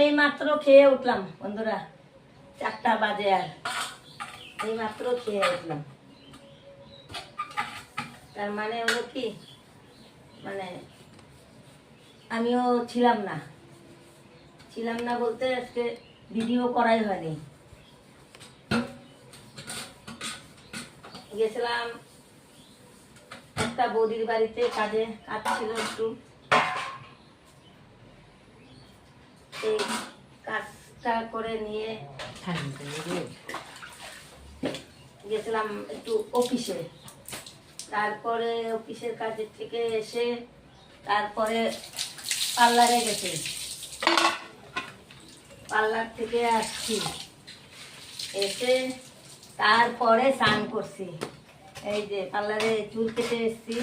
এই মাত্র খেয়ে উঠলাম বন্ধুরা, 4টা বাজে আর এই মাত্র খেয়ে উঠলাম। তার মানে হলো কি, মানে আমিও ছিলাম না বলতে আজকে ভিডিও করাই হয়নি। গেছিলাম একটা বৌদির বাড়িতে, কাজ ছিল একটু, এই কাজটা করে নিয়ে গেছিলাম একটু অফিসে। তারপরে অফিসের কাজের থেকে এসে তারপরে পার্লারে গেছি, পার্লার থেকে আসছি, এসে তারপরে স্নান করছি। এই যে পার্লারে চুল কেটে এসছি,